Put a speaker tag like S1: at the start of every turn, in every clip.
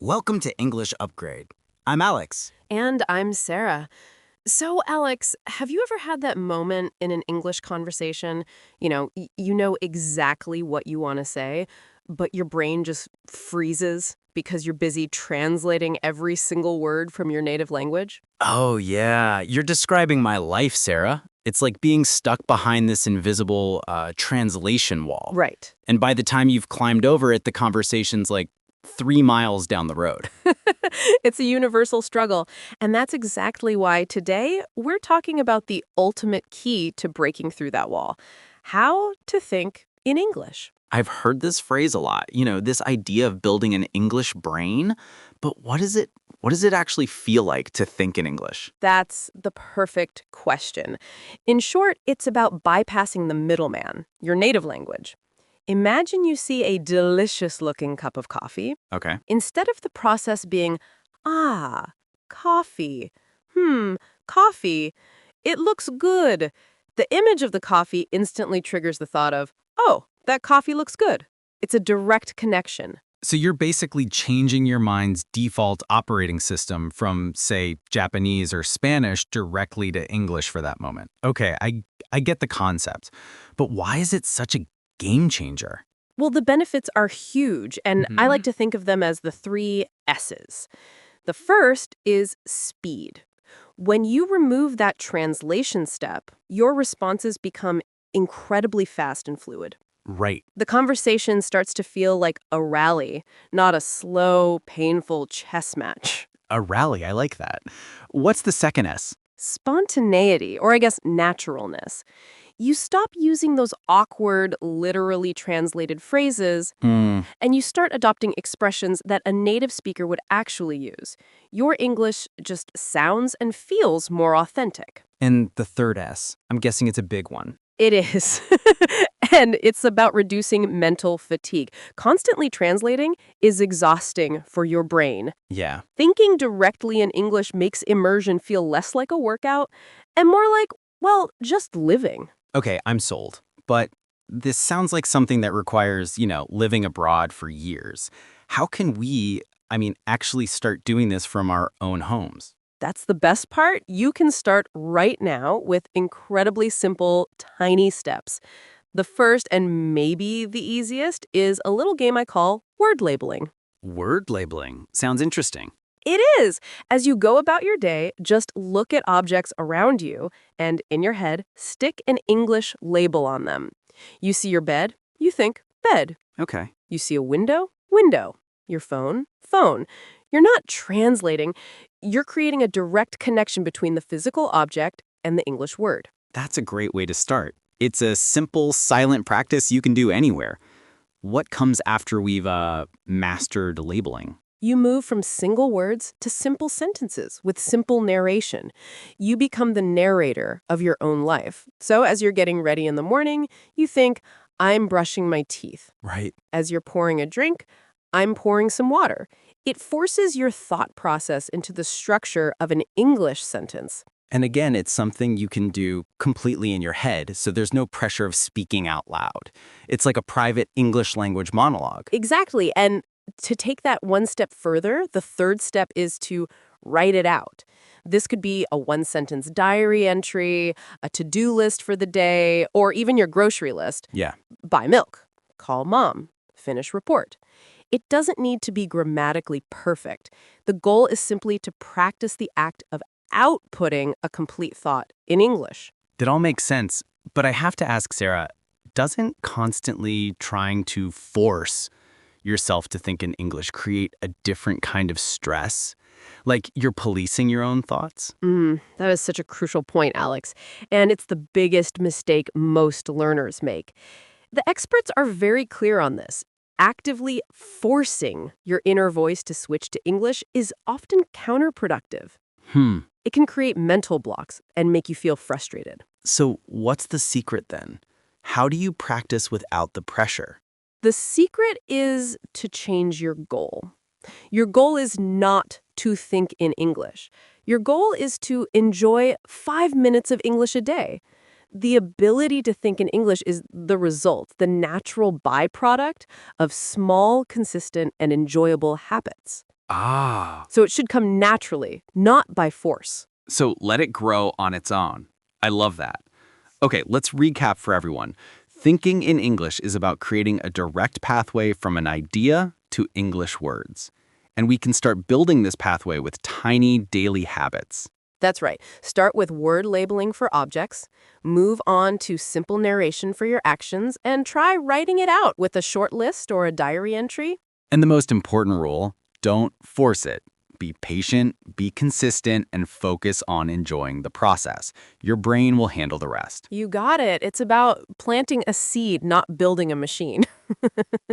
S1: Welcome to English Upgrade. I'm Alex.
S2: And I'm Sarah. So, Alex, have you ever had that moment in an English conversation? You know exactly what you want to say, but your brain just freezes because you're busy translating every single word from your native language?
S1: Oh, yeah, you're describing my life, Sarah. It's like being stuck behind this invisible translation wall.
S2: Right.
S1: And by the time you've climbed over it, the conversation's like 3 miles down the road.
S2: It's a universal struggle. And that's exactly why today we're talking about the ultimate key to breaking through that wall: how to think in English.
S1: I've heard this phrase a lot, this idea of building an English brain. But what does it actually feel like to think in English?
S2: That's the perfect question. In short, it's about bypassing the middleman, your native language. Imagine you see a delicious-looking cup of coffee.
S1: Okay.
S2: Instead of the process being, ah, coffee, coffee, it looks good, the image of the coffee instantly triggers the thought of, oh, that coffee looks good. It's a direct connection.
S3: So you're basically changing your mind's default operating system from, say, Japanese or Spanish directly to English for that moment. Okay, I get the concept. But why is it such a game changer?
S2: Well, the benefits are huge, and I like to think of them as the three S's. The first is speed. When you remove that translation step, your responses become incredibly fast and fluid.
S3: Right.
S2: The conversation starts to feel like a rally, not a slow, painful chess match.
S3: A rally, I like that. What's the second S?
S2: Spontaneity, or I guess naturalness. You stop using those awkward, literally translated phrases, and you start adopting expressions that a native speaker would actually use. Your English just sounds and feels more authentic.
S3: And the third S. I'm guessing it's a big one.
S2: It is. And it's about reducing mental fatigue. Constantly translating is exhausting for your brain.
S3: Yeah.
S2: Thinking directly in English makes immersion feel less like a workout and more like, well, just living.
S3: Okay, I'm sold. But this sounds like something that requires, living abroad for years. How can we, actually start doing this from our own homes?
S2: That's the best part. You can start right now with incredibly simple, tiny steps. The first, and maybe the easiest, is a little game I call word labeling.
S3: Word labeling. Sounds interesting.
S2: It is. As you go about your day, just look at objects around you and, in your head, stick an English label on them. You see your bed, you think bed.
S3: Okay.
S2: You see a window, window. Your phone, phone. You're not translating. You're creating a direct connection between the physical object and the English word.
S3: That's a great way to start. It's a simple, silent practice you can do anywhere. What comes after we've mastered labeling?
S2: You move from single words to simple sentences with simple narration. You become the narrator of your own life. So as you're getting ready in the morning, you think, I'm brushing my teeth.
S3: Right.
S2: As you're pouring a drink, I'm pouring some water. It forces your thought process into the structure of an English sentence.
S3: And again, it's something you can do completely in your head, so there's no pressure of speaking out loud. It's like a private English language monologue.
S2: Exactly. And to take that one step further, the third step is to write it out. This could be a one-sentence diary entry, a to-do list for the day, or even your grocery list.
S3: Yeah.
S2: Buy milk, call mom, finish report. It doesn't need to be grammatically perfect. The goal is simply to practice the act of outputting a complete thought in English.
S3: That all makes sense, but I have to ask Sarah, doesn't constantly trying to force yourself to think in English create a different kind of stress? Like you're policing your own thoughts?
S2: That is such a crucial point, Alex. And it's the biggest mistake most learners make. The experts are very clear on this. Actively forcing your inner voice to switch to English is often counterproductive. It can create mental blocks and make you feel frustrated.
S3: So what's the secret then? How do you practice without the pressure?
S2: The secret is to change your goal. Your goal is not to think in English. Your goal is to enjoy 5 minutes of English a day. The ability to think in English is the result, the natural byproduct of small, consistent, and enjoyable habits.
S1: Ah.
S2: So it should come naturally, not by force.
S1: So let it grow on its own. I love that. Okay, let's recap for everyone. Thinking in English is about creating a direct pathway from an idea to English words. And we can start building this pathway with tiny daily habits.
S2: That's right. Start with word labeling for objects, move on to simple narration for your actions, and try writing it out with a short list or a diary entry.
S1: And the most important rule, don't force it. Be patient, be consistent, and focus on enjoying the process. Your brain will handle the rest.
S2: You got it. It's about planting a seed, not building a machine.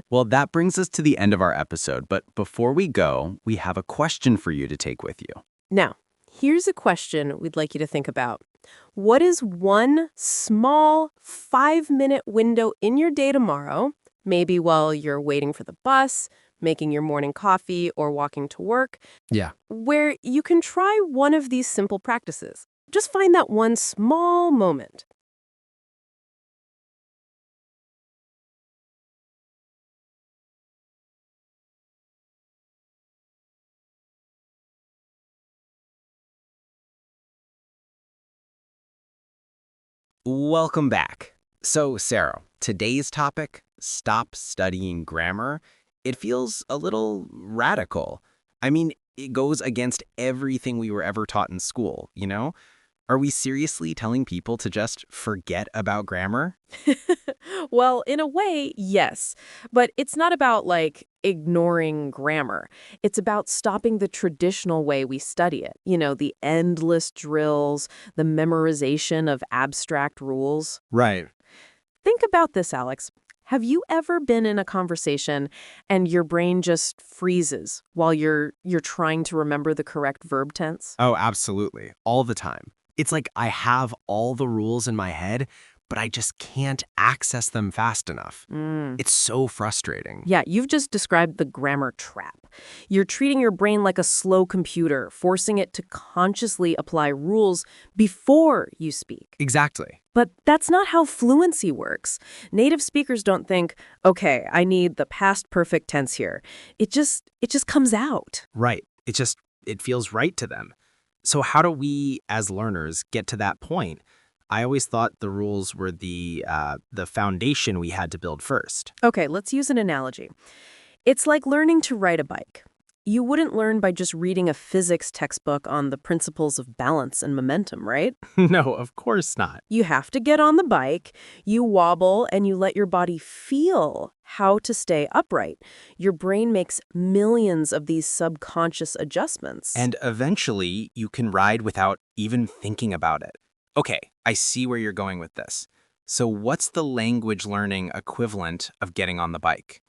S1: Well, that brings us to the end of our episode, but before we go, we have a question for you to take with you.
S2: Now, here's a question we'd like you to think about. What is one small 5-minute window in your day tomorrow, maybe while you're waiting for the bus, making your morning coffee, or walking to work,
S3: Yeah.
S2: where you can try one of these simple practices? Just find that one small moment.
S4: Welcome back. So, Sarah, today's topic, stop studying grammar, it feels a little radical. I mean, it goes against everything we were ever taught in school, you know? Are we seriously telling people to just forget about grammar?
S2: Well, in a way, yes. But it's not about, ignoring grammar. It's about stopping the traditional way we study it. The endless drills, the memorization of abstract rules.
S4: Right.
S2: Think about this, Alex. Have you ever been in a conversation and your brain just freezes while you're trying to remember the correct verb tense?
S4: Oh, absolutely. All the time. It's like I have all the rules in my head, but I just can't access them fast enough. It's so frustrating.
S2: Yeah, you've just described the grammar trap. You're treating your brain like a slow computer, forcing it to consciously apply rules before you speak.
S4: Exactly.
S2: But that's not how fluency works. Native speakers don't think, okay, I need the past perfect tense here. It just comes out.
S4: Right. It feels right to them. So how do we, as learners, get to that point? I always thought the rules were the foundation we had to build first.
S2: Okay, let's use an analogy. It's like learning to ride a bike. You wouldn't learn by just reading a physics textbook on the principles of balance and momentum, right?
S4: No, of course not.
S2: You have to get on the bike, you wobble, and you let your body feel how to stay upright. Your brain makes millions of these subconscious adjustments.
S4: And eventually, you can ride without even thinking about it. Okay, I see where you're going with this. So what's the language learning equivalent of getting on the bike?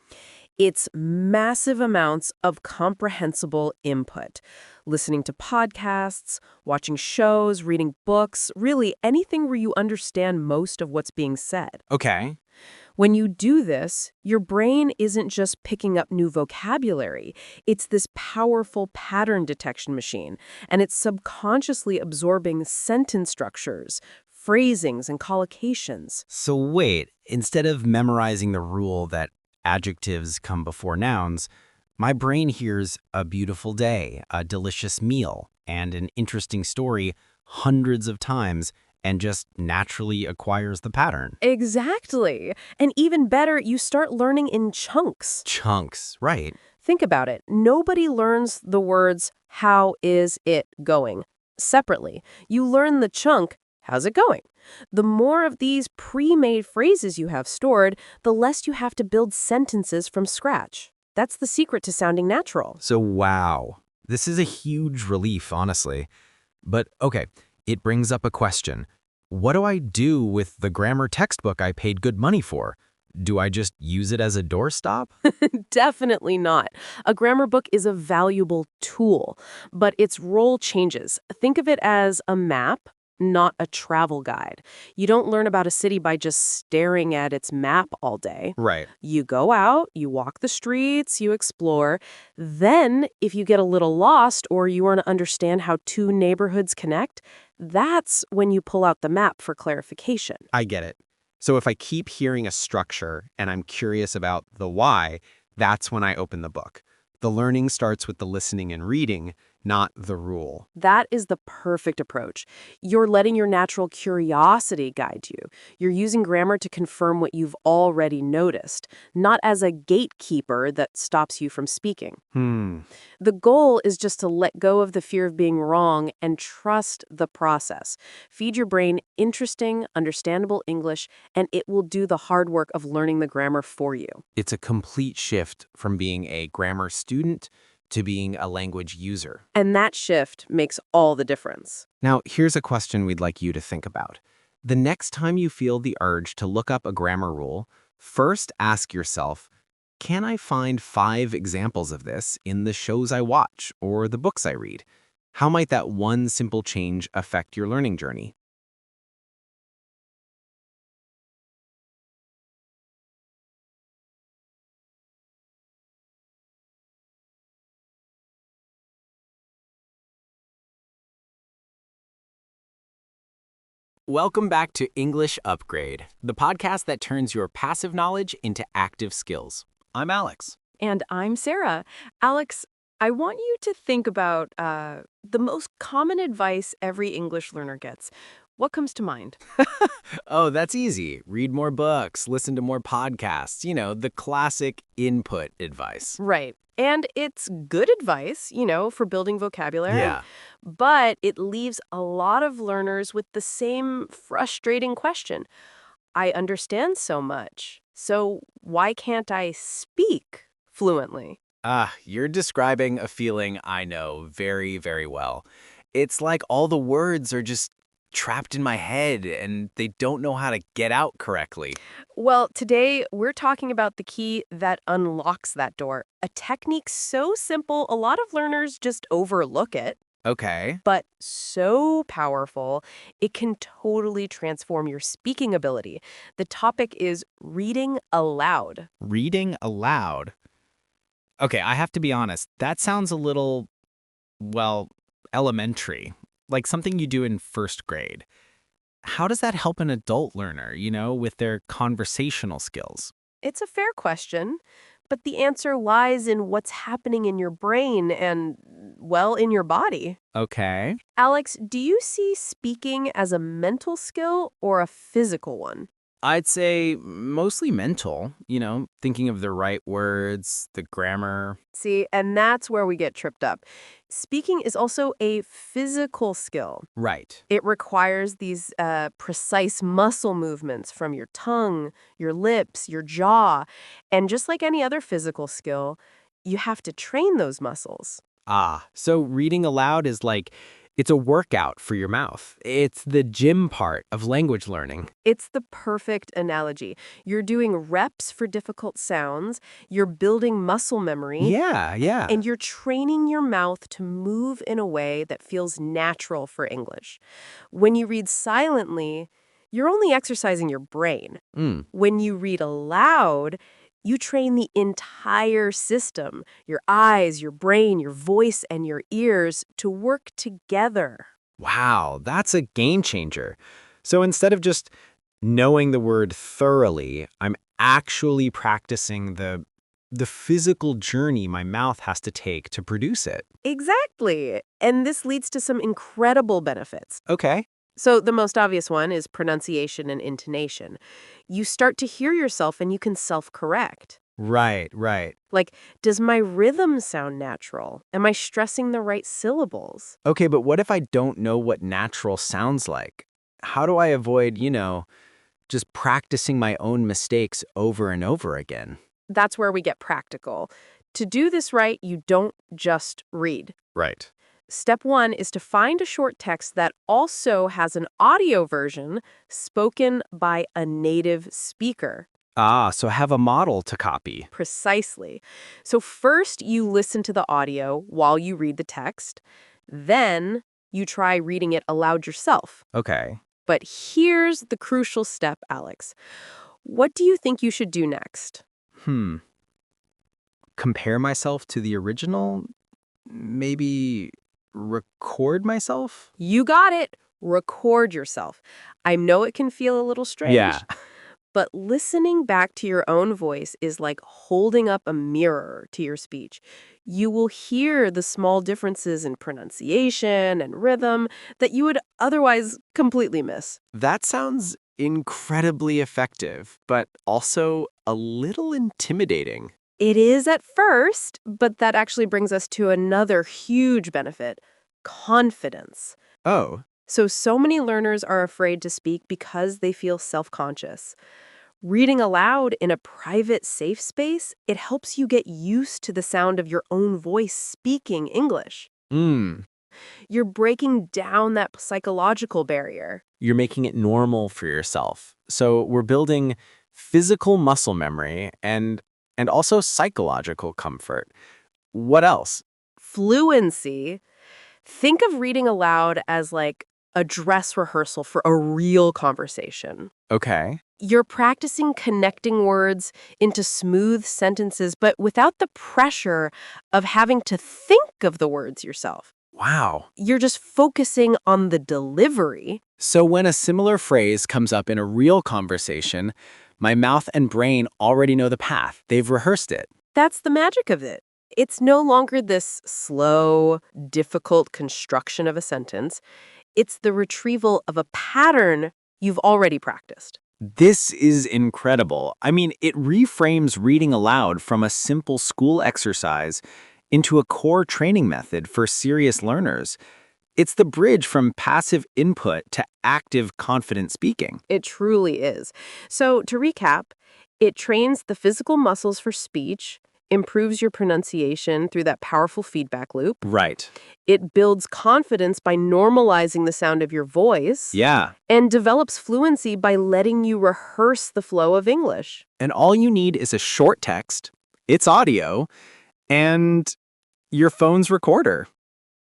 S2: It's massive amounts of comprehensible input. Listening to podcasts, watching shows, reading books, really anything where you understand most of what's being said.
S4: Okay.
S2: When you do this, your brain isn't just picking up new vocabulary. It's this powerful pattern detection machine, and it's subconsciously absorbing sentence structures, phrasings, and collocations.
S4: So wait, instead of memorizing the rule that adjectives come before nouns, my brain hears a beautiful day, a delicious meal, and an interesting story hundreds of times and just naturally acquires the pattern.
S2: Exactly. And even better, you start learning in chunks.
S4: Chunks, right.
S2: Think about it. Nobody learns the words, how is it going, separately. You learn the chunk, how's it going? The more of these pre-made phrases you have stored, the less you have to build sentences from scratch. That's the secret to sounding natural.
S4: So wow, this is a huge relief, honestly. But okay, it brings up a question. What do I do with the grammar textbook I paid good money for? Do I just use it as a doorstop?
S2: Definitely not. A grammar book is a valuable tool, but its role changes. Think of it as a map, not a travel guide. You don't learn about a city by just staring at its map all day.
S4: Right.
S2: You go out, you walk the streets, you explore. Then, if you get a little lost or you want to understand how two neighborhoods connect, that's when you pull out the map for clarification.
S4: I get it. So if I keep hearing a structure and I'm curious about the why, that's when I open the book. The learning starts with the listening and reading, not the rule.
S2: That is the perfect approach. You're letting your natural curiosity guide you. You're using grammar to confirm what you've already noticed, not as a gatekeeper that stops you from speaking. The goal is just to let go of the fear of being wrong and trust the process. Feed your brain interesting, understandable English, and it will do the hard work of learning the grammar for you.
S4: It's a complete shift from being a grammar student to being a language user.
S2: And that shift makes all the difference.
S4: Now, here's a question we'd like you to think about. The next time you feel the urge to look up a grammar rule, first ask yourself, can I find 5 examples of this in the shows I watch or the books I read? How might that one simple change affect your learning journey? Welcome back to English Upgrade, the podcast that turns your passive knowledge into active skills. I'm Alex.
S2: And I'm Sarah. Alex, I want you to think about the most common advice every English learner gets. What comes to mind?
S4: Oh, that's easy. Read more books, listen to more podcasts, the classic input advice.
S2: Right. And it's good advice, for building vocabulary.
S4: Yeah.
S2: But it leaves a lot of learners with the same frustrating question. I understand so much, so why can't I speak fluently?
S4: You're describing a feeling I know very, very well. It's like all the words are just trapped in my head and they don't know how to get out correctly.
S2: Well, today we're talking about the key that unlocks that door, a technique so simple a lot of learners just overlook it,
S4: Okay.
S2: but so powerful it can totally transform your speaking ability. The topic is reading aloud.
S3: Reading aloud. Okay, I have to be honest. That sounds a little, well, elementary, like something you do in first grade. How does that help an adult learner, with their conversational skills?
S2: It's a fair question, but the answer lies in what's happening in your brain and, well, in your body.
S3: Okay.
S2: Alex, do you see speaking as a mental skill or a physical one?
S4: I'd say mostly mental, thinking of the right words, the grammar.
S2: See, and that's where we get tripped up. Speaking is also a physical skill.
S4: Right.
S2: It requires these precise muscle movements from your tongue, your lips, your jaw. And just like any other physical skill, you have to train those muscles.
S4: So reading aloud is it's a workout for your mouth. It's the gym part of language learning.
S2: It's the perfect analogy. You're doing reps for difficult sounds, you're building muscle memory,
S4: Yeah.
S2: and you're training your mouth to move in a way that feels natural for English. When you read silently, you're only exercising your brain. When you read aloud, you train the entire system, your eyes, your brain, your voice, and your ears to work together.
S4: Wow, that's a game changer. So instead of just knowing the word thoroughly, I'm actually practicing the physical journey my mouth has to take to produce it.
S2: Exactly. And this leads to some incredible benefits.
S4: Okay.
S2: So the most obvious one is pronunciation and intonation. You start to hear yourself and you can self-correct.
S4: Right.
S2: Like, does my rhythm sound natural? Am I stressing the right syllables?
S4: Okay, but what if I don't know what natural sounds like? How do I avoid, just practicing my own mistakes over and over again?
S2: That's where we get practical. To do this right, you don't just read.
S4: Right.
S2: Step 1 is to find a short text that also has an audio version spoken by a native speaker.
S4: So have a model to copy.
S2: Precisely. So first you listen to the audio while you read the text. Then you try reading it aloud yourself.
S4: Okay.
S2: But here's the crucial step, Alex. What do you think you should do next?
S4: Compare myself to the original? Maybe record myself?
S2: You got it. Record yourself. I know it can feel a little strange.
S4: Yeah.
S2: But listening back to your own voice is like holding up a mirror to your speech. You will hear the small differences in pronunciation and rhythm that you would otherwise completely miss.
S4: That sounds incredibly effective, but also a little intimidating.
S2: It is at first, but that actually brings us to another huge benefit: confidence.
S4: Oh,
S2: So many learners are afraid to speak because they feel self-conscious. Reading aloud in a private, safe space, it helps you get used to the sound of your own voice speaking English.
S4: hmm.
S2: You're breaking down that psychological barrier.
S4: You're making it normal for yourself. So we're building physical muscle memory and also psychological comfort. What else?
S2: Fluency. Think of reading aloud as like a dress rehearsal for a real conversation.
S4: Okay.
S2: You're practicing connecting words into smooth sentences, but without the pressure of having to think of the words yourself.
S4: Wow.
S2: You're just focusing on the delivery.
S4: So when a similar phrase comes up in a real conversation, my mouth and brain already know the path. They've rehearsed it.
S2: That's the magic of it. It's no longer this slow, difficult construction of a sentence. It's the retrieval of a pattern you've already practiced.
S4: This is incredible. I mean, it reframes reading aloud from a simple school exercise into a core training method for serious learners. It's the bridge from passive input to active, confident speaking.
S2: It truly is. So, to recap, it trains the physical muscles for speech, improves your pronunciation through that powerful feedback loop.
S4: Right.
S2: It builds confidence by normalizing the sound of your voice.
S4: Yeah.
S2: And develops fluency by letting you rehearse the flow of English.
S4: And all you need is a short text, its audio, and your phone's recorder.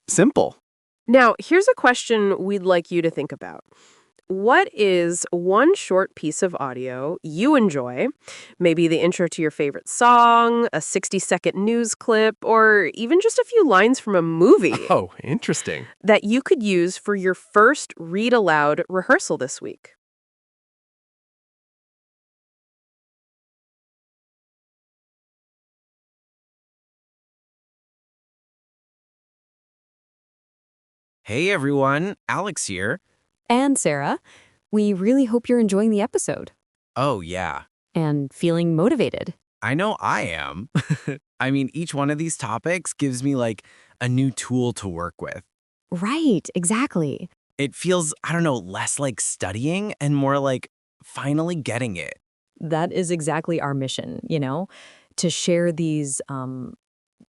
S4: Simple.
S2: Now, here's a question we'd like you to think about. What is one short piece of audio you enjoy, maybe the intro to your favorite song, a 60-second news clip, or even just a few lines from a movie
S5: Oh, interesting.
S2: that you could use for your first read aloud rehearsal this week?
S4: Hey everyone, Alex here.
S6: And Sarah, we really hope you're enjoying the episode
S4: Oh yeah,
S6: and feeling motivated.
S4: I know I am. I mean, each one of these topics gives me like a new tool to work with.
S6: Right, exactly.
S4: It feels, I don't know, less like studying and more like finally getting it.
S6: That is exactly our mission, to share these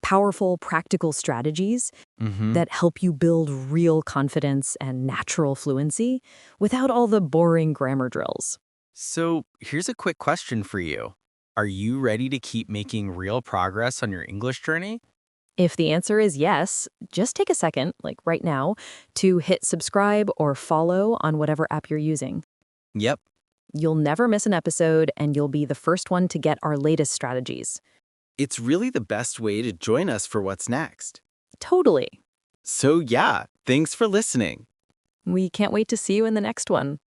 S6: powerful, practical strategies that help you build real confidence and natural fluency without all the boring grammar drills.
S4: So here's a quick question for you. Are you ready to keep making real progress on your English journey?
S6: If the answer is yes, just take a second, like right now, to hit subscribe or follow on whatever app you're using.
S4: Yep.
S6: You'll never miss an episode, and you'll be the first one to get our latest strategies.
S4: It's really the best way to join us for what's next.
S6: Totally.
S4: So yeah, thanks for listening.
S6: We can't wait to see you in the next one.